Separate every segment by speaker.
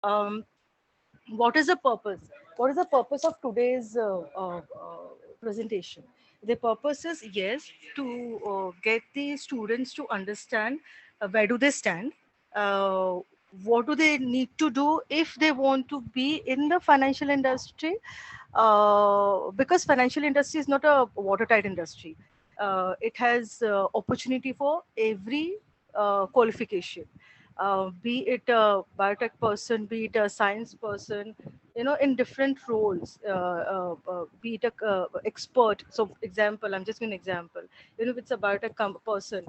Speaker 1: Um, what is the purpose? What is the purpose of today's presentation? The purpose is, yes, to get the students to understand where do they stand, uh, what do they need to do if they want to be in the financial industry, because financial industry is not a watertight industry. It has opportunity for every qualification, be it a biotech person, be it a science person, in different roles, be it a expert. So example, I'm just giving an example. If it's a biotech person,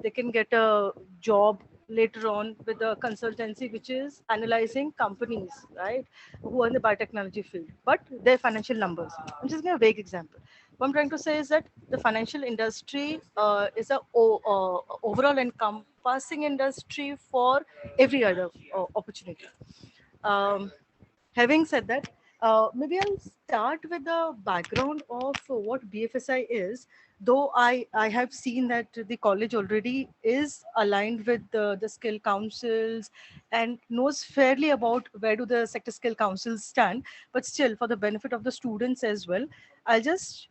Speaker 1: they can get a job later on with a consultancy which is analyzing companies, right, who are in the biotechnology field, but their financial numbers. I'm just giving a vague example. What I'm trying to say is that the financial industry is a overall encompassing industry for every other opportunity. Um, Having said that, maybe I'll start with the background of what BFSI is. Though I have seen that the college already is aligned with the skill councils and knows fairly about where do the sector skill councils stand. But still, for the benefit of the students as well, I'll just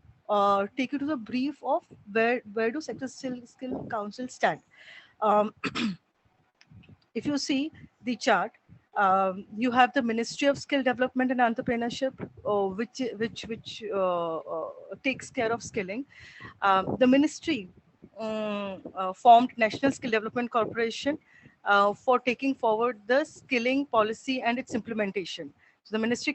Speaker 1: take you to the brief of where do sector skill councils stand. Um, if you see the chart, you have the Ministry of Skill Development and Entrepreneurship, which takes care of skilling. The ministry formed National Skill Development Corporation for taking forward the skilling policy and its implementation. So the ministry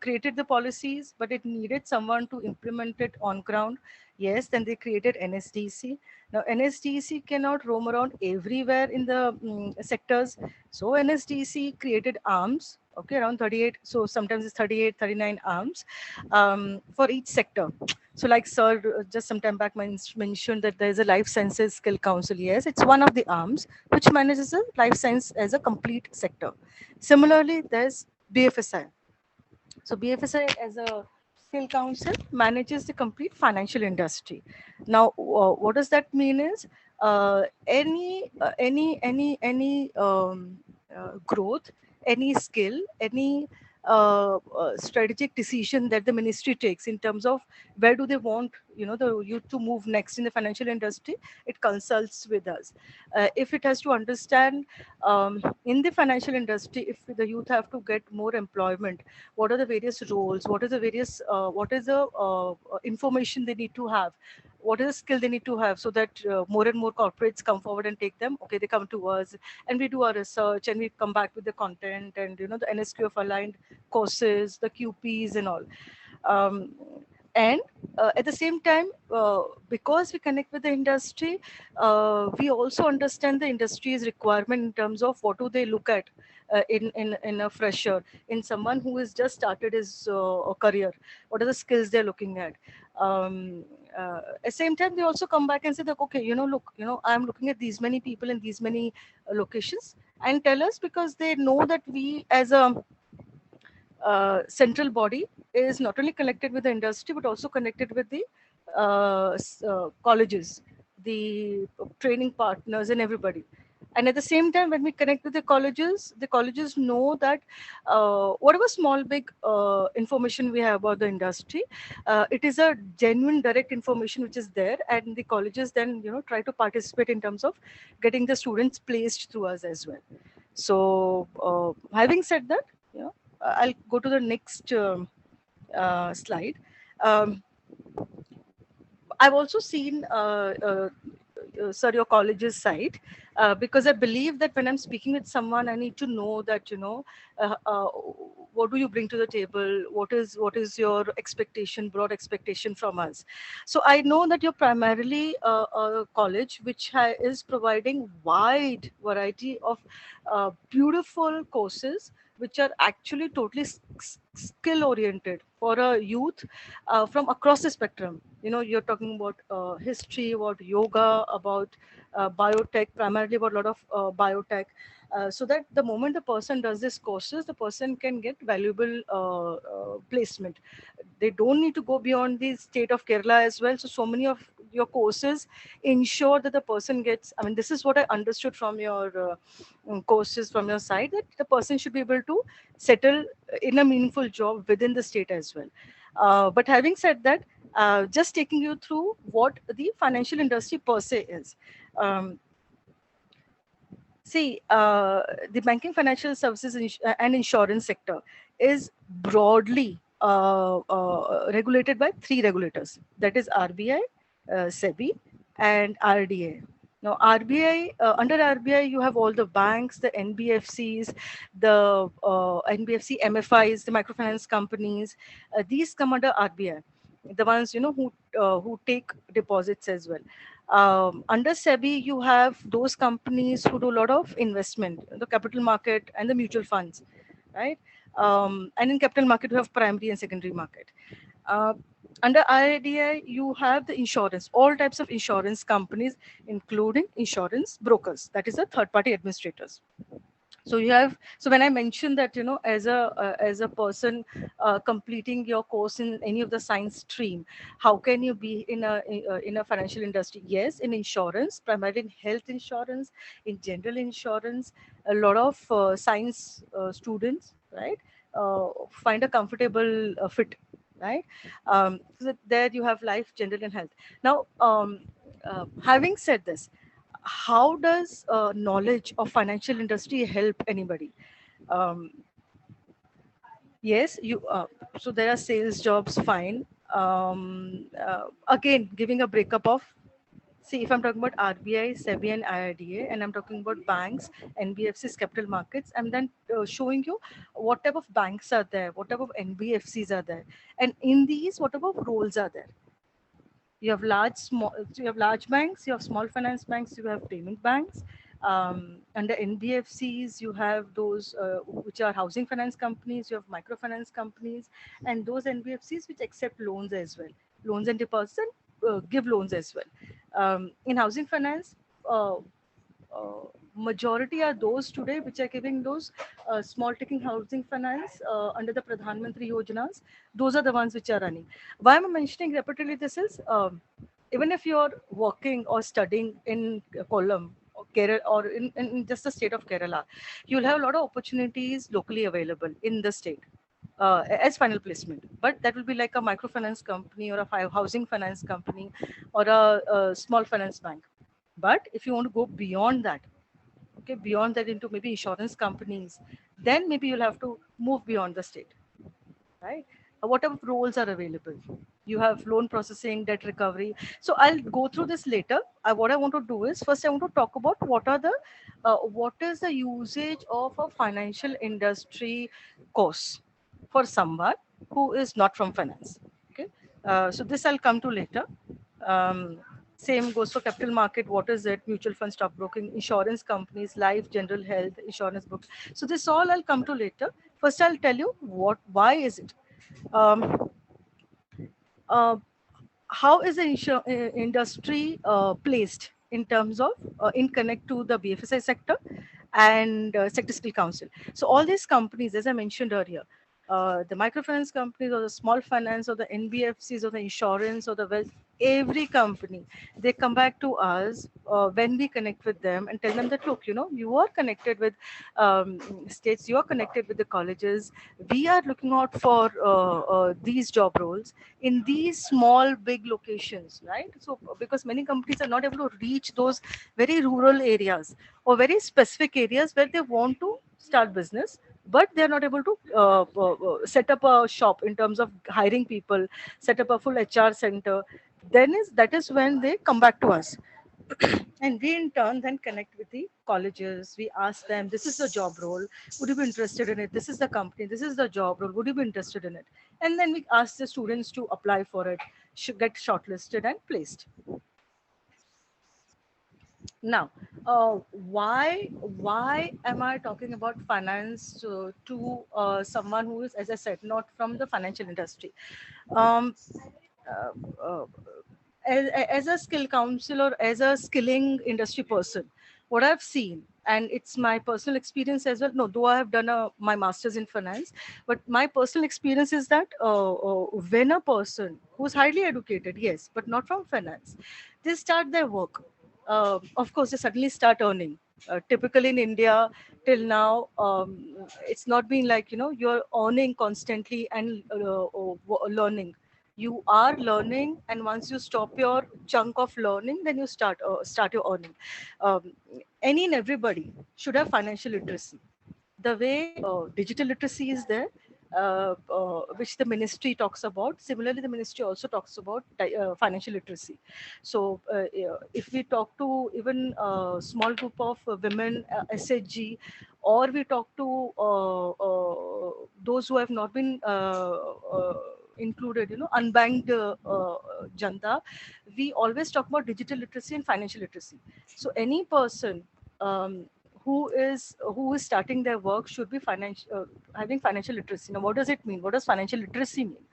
Speaker 1: created the policies, but it needed someone to implement it on ground. Yes, then they created NSDC. Now, NSDC cannot roam around everywhere in the sectors. So, NSDC created arms, okay, around 38. So, sometimes it's 38, 39 arms for each sector. So, like Sir just some time back mentioned that there is a Life Sciences Skill Council. Yes, it's one of the arms which manages the life science as a complete sector. Similarly, there's BFSI. So BFSI as a skill council manages the complete financial industry. Now, what does that mean is any growth, any skill, any strategic decision that the ministry takes in terms of where do they want the youth to move next in the financial industry, it consults with us. If it has to understand in the financial industry, if the youth have to get more employment, what are the various roles, what is the information they need to have, what is the skill they need to have, so that more and more corporates come forward and take them. Okay, they come to us and we do our research and we come back with the content and the NSQF aligned courses, the QPs and all. um, and at the same time, because we connect with the industry, we also understand the industry's requirement in terms of what do they look at in a fresher, in someone who has just started his career, what are the skills they're looking at. At the same time, they also come back and say that, okay, look, I'm looking at these many people in these many locations, and tell us, because they know that we as a central body is not only connected with the industry but also connected with the colleges, the training partners, and everybody. And at the same time, when we connect with the colleges know that whatever small big information we have about the industry, it is a genuine direct information which is there, and the colleges then try to participate in terms of getting the students placed through us as well. So having said that, I'll go to the next slide. Um, I've also seen, sir, your college's site, because I believe that when I'm speaking with someone, I need to know that what do you bring to the table? What is your expectation, broad expectation from us? So I know that you're primarily a college which is providing wide variety of beautiful courses which are actually totally skill oriented for a youth from across the spectrum. You're talking about history, about yoga, about biotech, primarily about a lot of biotech, so that the moment the person does this courses, the person can get valuable placement. They don't need to go beyond the state of Kerala as well. So many of your courses ensure that the person gets, I mean, this is what I understood from your courses from your side, that the person should be able to settle in a meaningful job within the state as well. But having said that, just taking you through what the financial industry per se is. Um, See, the banking, financial services, and insurance sector is broadly regulated by three regulators. That is RBI, SEBI, and RDA. Now, RBI, under RBI, you have all the banks, the NBFCs, the NBFC MFIs, the microfinance companies. These come under RBI, the ones who take deposits as well. Under SEBI, you have those companies who do a lot of investment, the capital market and the mutual funds, right? And in capital market, you have primary and secondary market. Uh, Under IRDA, you have the insurance, all types of insurance companies, including insurance brokers, that is the third party administrators. So you have, so when I mentioned that, as a person completing your course in any of the science stream, how can you be in a financial industry? Yes, in insurance, primarily in health insurance, in general insurance, a lot of science students, right, find a comfortable fit, right? So that there you have life, general, and health. Now, having said this, how does knowledge of financial industry help anybody? um, yes, you so there are sales jobs, fine. Again, giving a breakup of, see, if I'm talking about RBI, SEBI, and IRDA, and I'm talking about banks, NBFCs, capital markets, I'm then showing you what type of banks are there, what type of NBFCs are there, and in these, what type of roles are there. You have large banks, you have small finance banks, you have payment banks. Under NBFCs, you have those which are housing finance companies, you have microfinance companies, and those NBFCs which accept loans as well, loans and deposits, and give loans as well. In housing finance, uh, uh, majority are those today which are giving those small taking housing finance under the Pradhan Mantri Yojanas. Those are the ones which are running. Why am I mentioning repeatedly this is, even if you're working or studying in Kollam or Kerala, or in just the state of Kerala, you'll have a lot of opportunities locally available in the state as final placement. But that will be like a microfinance company or a housing finance company or a small finance bank. But if you want to go beyond that, okay, beyond that into maybe insurance companies, then maybe you'll have to move beyond the state, right? Whatever roles are available, you have loan processing, debt recovery. So I'll go through this later. What I want to do is, first I want to talk about what is the usage of a financial industry course for someone who is not from finance. Okay, so this I'll come to later. um, Same goes for capital market. What is it? Mutual fund, stockbroking, insurance companies, life, general health, insurance books. So this all I'll come to later. First, I'll tell you why is it. Um, uh, how is the industry placed in terms of in connect to the BFSI sector and sector skill council? So all these companies, as I mentioned earlier, the microfinance companies or the small finance or the NBFCs or the insurance or the wealth, every company, they come back to us when we connect with them and tell them that, look, you are connected with states, you are connected with the colleges. We are looking out for these job roles in these small big locations, right? So because many companies are not able to reach those very rural areas or very specific areas where they want to start business, but they're not able to set up a shop in terms of hiring people, set up a full HR center. Then is that is when they come back to us. And we in turn then connect with the colleges. We ask them, this is the job role, would you be interested in it? This is the company, this is the job role, would you be interested in it? And then we ask the students to apply for it, should get shortlisted and placed. Now, why am I talking about finance to someone who is, as I said, not from the financial industry? um, uh, uh, as a skill counselor, as a skilling industry person, what I've seen, and it's my personal experience as well. No, though I have done my master's in finance, but my personal experience is that when a person who's highly educated, yes, but not from finance, they start their work. Of course, they suddenly start earning. Typically in India, till now, it's not been like, you're earning constantly and learning. You are learning, and once you stop your chunk of learning, then you start your earning. um, any and everybody should have financial literacy. The way digital literacy is there, which the ministry talks about, similarly the ministry also talks about financial literacy. So yeah, if we talk to even a small group of women, SHG, or we talk to those who have not been included, unbanked janta, we always talk about digital literacy and financial literacy. So any person um, who is starting their work should be having financial literacy. Now, what does it mean? What does financial literacy mean?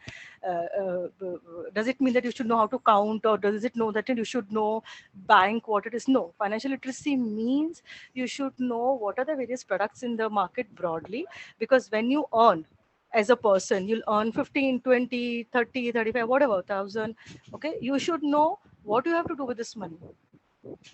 Speaker 1: Does it mean that you should know how to count, or does it know that you should know bank what it is? No, financial literacy means you should know what are the various products in the market broadly, because when you earn as a person, you'll earn 15, 20, 30, 35, whatever thousand. Okay, you should know what you have to do with this money,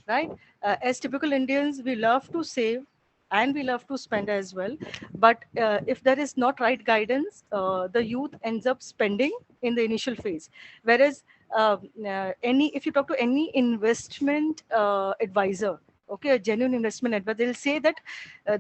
Speaker 1: right? As typical Indians, we love to save and we love to spend as well. But if there is not right guidance, the youth ends up spending in the initial phase. Whereas if you talk to any investment advisor, okay, a genuine investment advisor, they'll say that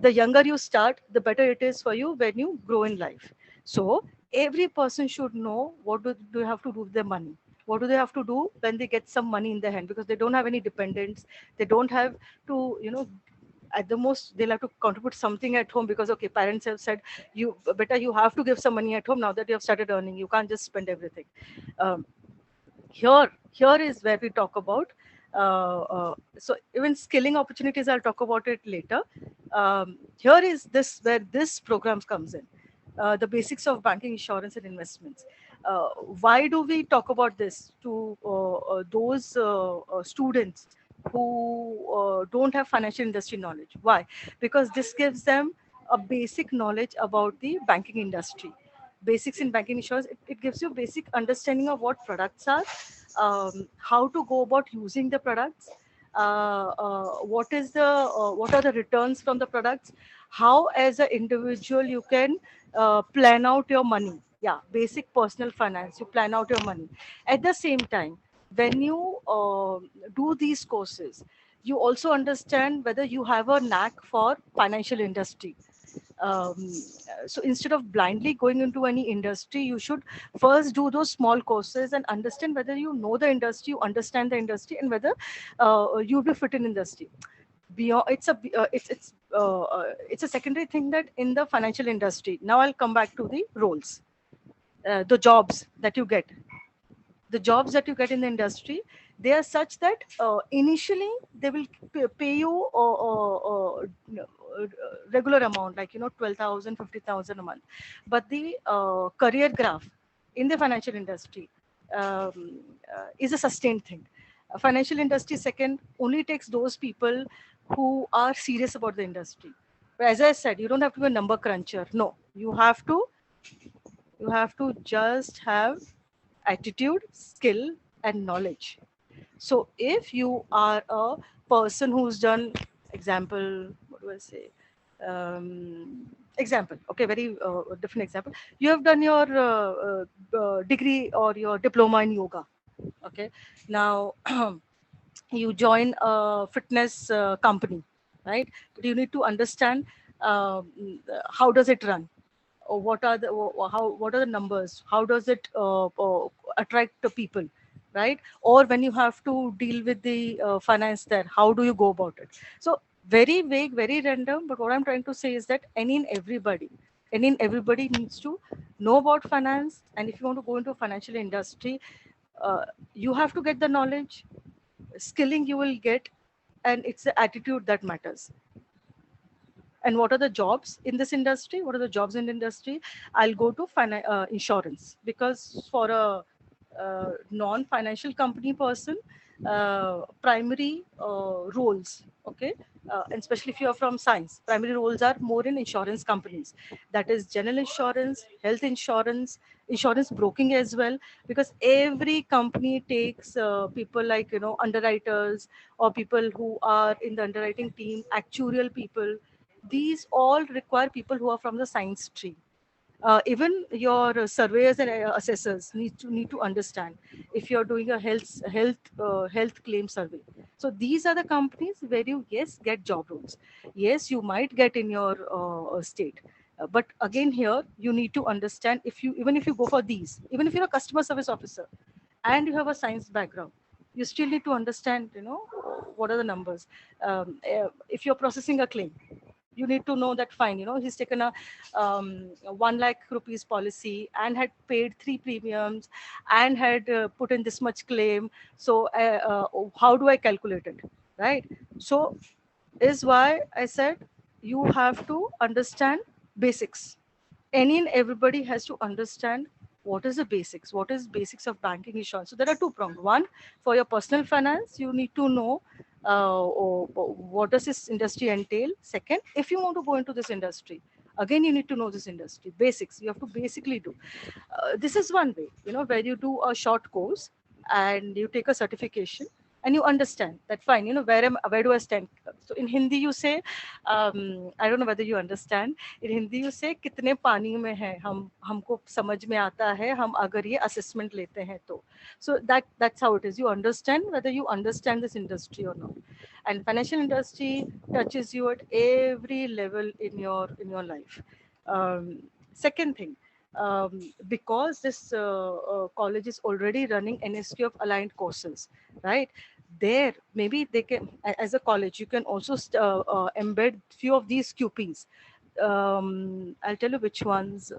Speaker 1: the younger you start, the better it is for you when you grow in life. So every person should know what do you have to do with their money. What do they have to do when they get some money in their hand, because they don't have any dependents. They don't have to, at the most they'll have to contribute something at home, because okay, parents have said, you better, you have to give some money at home. Now that you have started earning, you can't just spend everything. um, here is where we talk about so even skilling opportunities, I'll talk about it later. Here is this where this programs comes in, the basics of banking, insurance, and investments. Why do we talk about this to those students who don't have financial industry knowledge? Why? Because this gives them a basic knowledge about the banking industry. Basics in banking insurance, it gives you basic understanding of what products are, how to go about using the products, what are the returns from the products, how as an individual you can plan out your money. Yeah, basic personal finance, you plan out your money. At the same time, when you do these courses, you also understand whether you have a knack for financial industry. So instead of blindly going into any industry, you should first do those small courses and understand whether you know the industry, you understand the industry, and whether you'll be fit in industry. Beyond, it's a secondary thing that in the financial industry. Now I'll come back to the roles, the jobs that you get. The jobs that you get in the industry, they are such that initially they will pay you regular amount, like 12,000, 50,000 a month. But the career graph in the financial industry is a sustained thing. Financial industry second only takes those people who are serious about the industry. But as I said, you don't have to be a number cruncher. No, you have to just have attitude, skill, and knowledge. So if you are a person who's done, example, what do I say? Example, okay, very different example. You have done your degree or your diploma in yoga. Okay, now you join a fitness company, right? But you need to understand how does it run, or what are the numbers, how does it attract the people, right? Or when you have to deal with the finance there, how do you go about it? So very vague, very random, but what I'm trying to say is that any and everybody needs to know about finance. And if you want to go into a financial industry, uh, you have to get the knowledge. Skilling you will get, and it's the attitude that matters. And what are the jobs in this industry? What are the jobs in the industry? I'll go to insurance, because for a non-financial company person, primary roles. Okay, and especially if you are from science, primary roles are more in insurance companies. That is general insurance, health insurance, insurance broking as well, because every company takes people like underwriters, or people who are in the underwriting team, actuarial people. These all require people who are from the science stream. Even your surveyors and assessors need to understand if you're doing a health claim survey. So these are the companies where you, yes, get job roles. Yes, you might get in your state. But again, here you need to understand, if you, even if you go for these, even if you're a customer service officer and you have a science background, you still need to understand, what are the numbers. If you're processing a claim, you need to know that, fine, he's taken a 1 lakh rupees policy and had paid 3 premiums and had put in this much claim. So how do I calculate it, right? So is why I said you have to understand basics. Any and everybody has to understand what is the basics, what is basics of banking, insurance. So there are two pronged. One, for your personal finance, you need to know what does this industry entail. Second, if you want to go into this industry, again you need to know this industry basics. You have to basically do. This is one way, where you do a short course and you take a certification and you understand that, fine, where do I stand. So in Hindi you say, I don't know whether you understand, in Hindi you say कितने पानी में है हम, हमको समझ में आता है हम अगर ये assessment लेते हैं तो. So that's how it is. You understand whether you understand this industry or not. And financial industry touches you at every level in your life. Second thing, because this college is already running NSQ of aligned courses, right? There, maybe they can, as a college, you can also embed few of these QPs. I'll tell you which ones.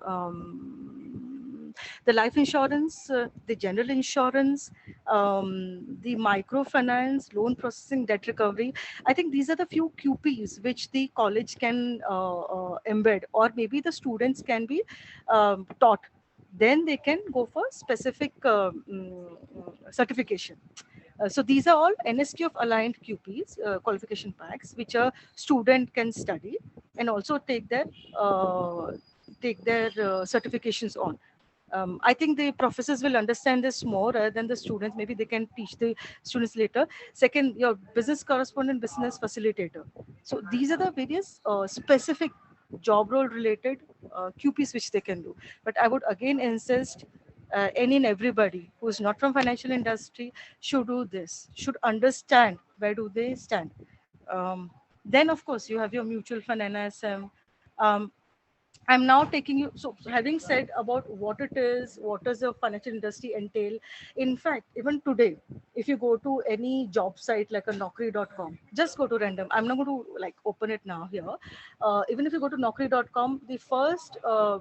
Speaker 1: The life insurance, the general insurance, the microfinance, loan processing, debt recovery. I think these are the few QPs which the college can embed, or maybe the students can be taught. Then they can go for specific certification. So these are all NSQ of aligned QPs, qualification packs, which a student can study and also take their certifications on. I think the professors will understand this more than the students. Maybe they can teach the students later. Second, your business correspondent, business facilitator. So these are the various specific job role related QPs which they can do. But I would again insist, any and everybody who is not from financial industry should do this, should understand where do they stand. Then of course you have your mutual fund, NSM. I'm now taking you. So, having said about what it is, what does the financial industry entail? In fact, even today, if you go to any job site like a Naukri.com, just go to random. I'm not going to like open it now here. Even if you go to Naukri.com, the first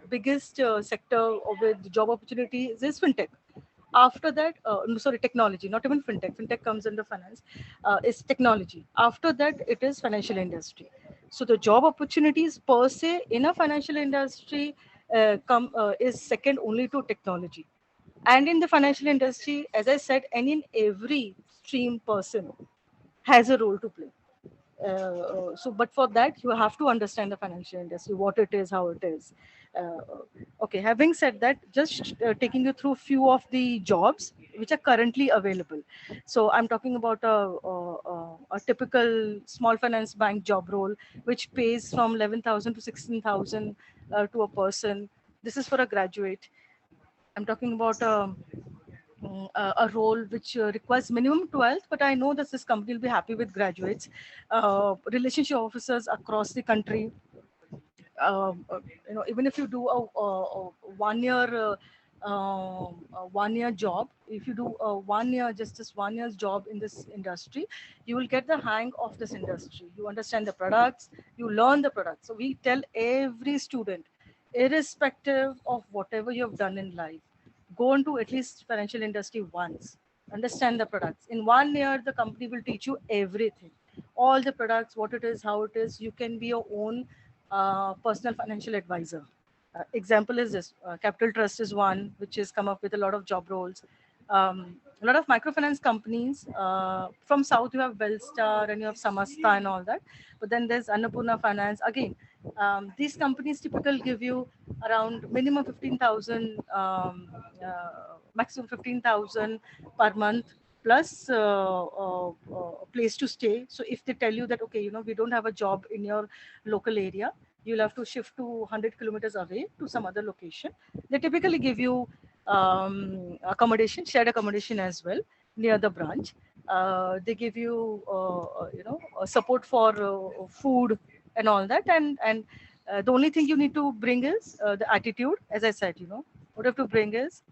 Speaker 1: biggest sector with job opportunities is fintech. After that, no, sorry, technology, not even fintech. Fintech comes under finance. Is technology. After that, it is financial industry. So the job opportunities per se in a financial industry is second only to technology. And in the financial industry, as I said, and in every stream person has a role to play. So but for that you have to understand the financial industry, what it is, how it is. Okay, having said that, just taking you through few of the jobs which are currently available. So I'm talking about a typical small finance bank job role which pays from 11,000 to 16,000 to a person. This is for a graduate. I'm talking about a role which requires minimum 12th, but I know that this company will be happy with graduates. Relationship officers across the country. Even if you do a 1 year 1 year job, if you do a 1 year, just this 1 year's job in this industry, you will get the hang of this industry. You understand the products, you learn the products. So we tell every student, irrespective of whatever you have done in life, go into at least financial industry once, understand the products. In 1 year the company will teach you everything, all the products, what it is, how it is. You can be your own personal financial advisor. Example is this, Capital Trust is one which has come up with a lot of job roles. A lot of microfinance companies from south, you have Bellstar and you have Samasta and all that, but then there's Annapurna Finance again. These companies typically give you around minimum 15,000, maximum 15,000 per month, plus place to stay. So if they tell you that, okay, we don't have a job in your local area, you'll have to shift to 100 kilometers away to some other location. They typically give you accommodation, shared accommodation as well near the branch. They give you, support for food and all that, and the only thing you need to bring is the attitude. As I said, what you have to bring is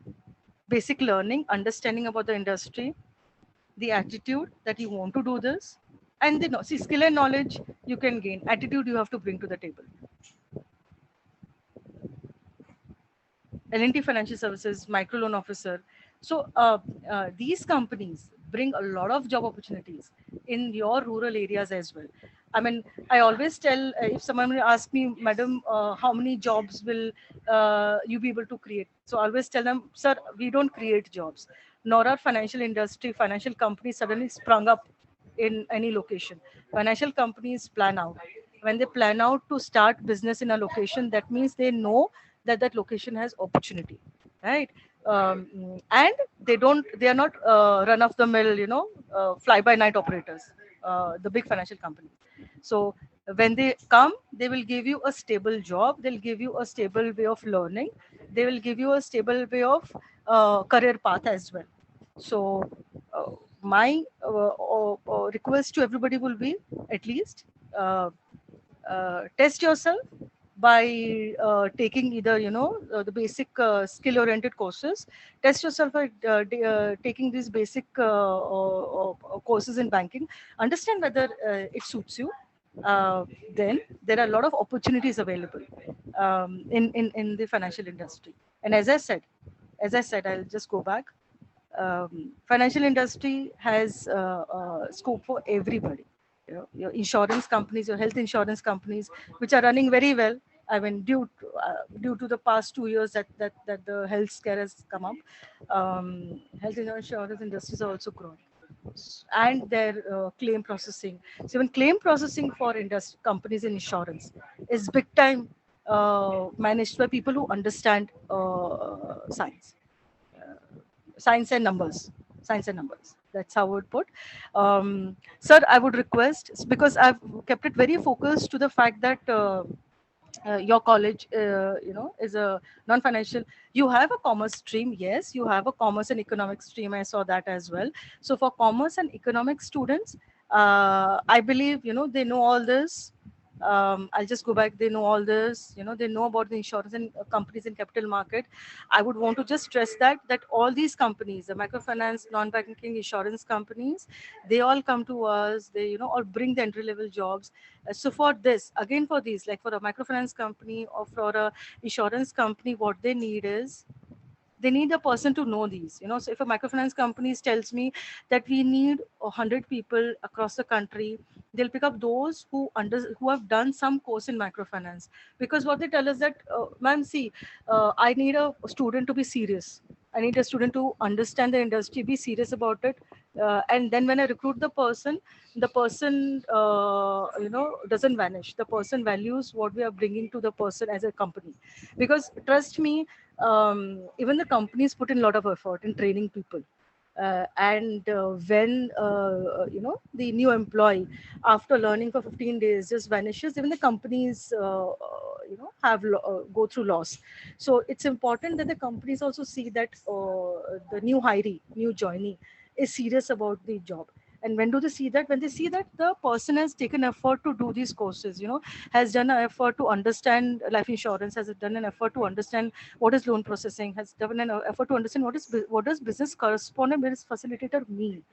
Speaker 1: basic learning, understanding about the industry, the attitude that you want to do this, and the see, skill and knowledge you can gain. Attitude you have to bring to the table. L&T Financial Services, microloan officer. So these companies bring a lot of job opportunities in your rural areas as well. I mean, I always tell, if someone will ask me, Madam, how many jobs will you be able to create? So I always tell them, sir, we don't create jobs, nor our financial industry, financial companies suddenly sprung up in any location. Financial companies plan out. When they plan out to start business in a location, that means they know that that location has opportunity, right? And they are not run of the mill, fly by night operators, the big financial companies. So when they come, they will give you a stable job, they'll give you a stable way of learning, they will give you a stable way of career path as well. So my request to everybody will be, at least test yourself by taking either the basic skill oriented courses. Test yourself by taking these basic courses in banking. Understand whether it suits you. Then there are a lot of opportunities available in the financial industry. And as I said, I'll just go back. Financial industry has scope for everybody. Your insurance companies, your health insurance companies, which are running very well. I mean, due to the past 2 years that the health scare has come up, health insurance industries are also growing, and their claim processing. So even claim processing for industry companies in insurance is big time managed by people who understand science, science and numbers, science and numbers. That's how I would put. Sir, I would request, because I've kept it very focused to the fact that your college, is a non-financial. You have a commerce stream, yes. You have a commerce and economics stream. I saw that as well. So for commerce and economics students, I believe they know all this. I'll just go back. They know all this. They know about the insurance and companies in capital market. I would want to just stress that all these companies, the microfinance, non-banking insurance companies, they all come to us. They all bring the entry level jobs. So for this, again, for these, like for a microfinance company or for a insurance company, what they need is, they need a person to know these. So if a microfinance company tells me that we need 100 people across the country, they'll pick up those who have done some course in microfinance. Because what they tell us that, ma'am, see, I need a student to be serious. I need a student to understand the industry, be serious about it. And then when I recruit the person doesn't vanish. The person values what we are bringing to the person as a company. Because trust me, even the companies put in a lot of effort in training people. And when the new employee, after learning for 15 days, just vanishes, even the companies go through loss. So it's important that the companies also see that the new hiree, new joinee is serious about the job. And when do they see that? When they see that the person has taken effort to do these courses, has done an effort to understand life insurance, has done an effort to understand what is loan processing, has done an effort to understand what does business correspondent, business facilitator mean.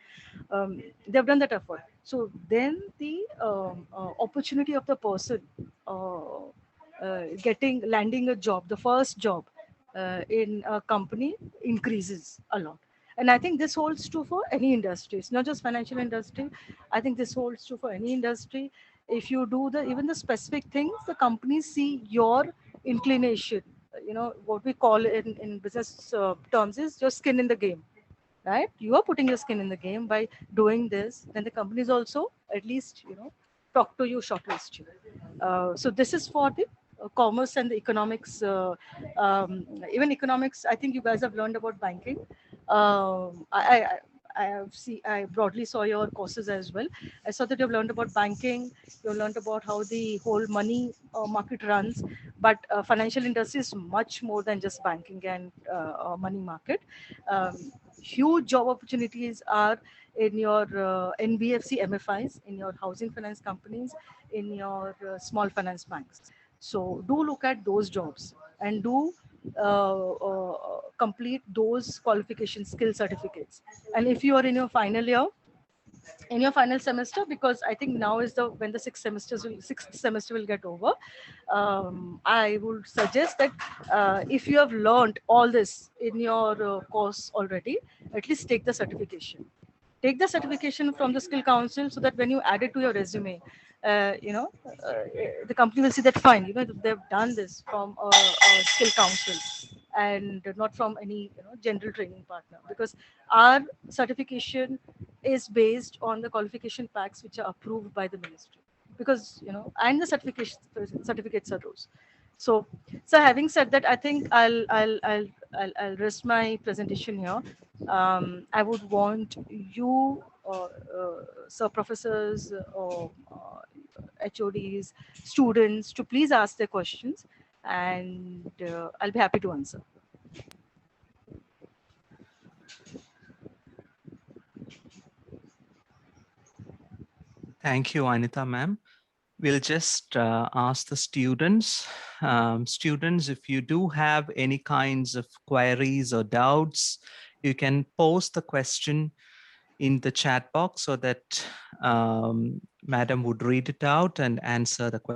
Speaker 1: They've done that effort. So then the opportunity of the person landing a job, the first job in a company, increases a lot. And I think this holds true for any industry. It's not just financial industry. I think this holds true for any industry. If you do even the specific things, the companies see your inclination. What we call in business terms is your skin in the game. right? You are putting your skin in the game by doing this. Then the companies also at least talk to you, shortlist you. So this is for the commerce and the economics. Even economics, I think you guys have learned about banking. I broadly saw your courses as well. I saw that you've learned about banking. You've learned about how the whole money market runs. But financial industry is much more than just banking and money market. Huge job opportunities are in your NBFC MFIs, in your housing finance companies, in your small finance banks. So do look at those jobs and do complete those qualification skill certificates. And if you are in your final semester, because I think now is the when the sixth semester will get over, I would suggest that if you have learned all this in your course already, at least take the certification from the skill council, so that when you add it to your resume, uh, you know the company will see that fine, they've done this from a skill council and not from any general training partner, because our certification is based on the qualification packs which are approved by the ministry, because and the certification certificates are those. So so having said that, I think I'll rest my presentation here. I would want you, sir professors, or HODs, students, to please ask their questions, and I'll be happy to answer.
Speaker 2: Thank you, Anita ma'am. We'll just ask the students. Students, if you do have any kinds of queries or doubts, you can post the question in the chat box so that Madam would read it out and answer the question.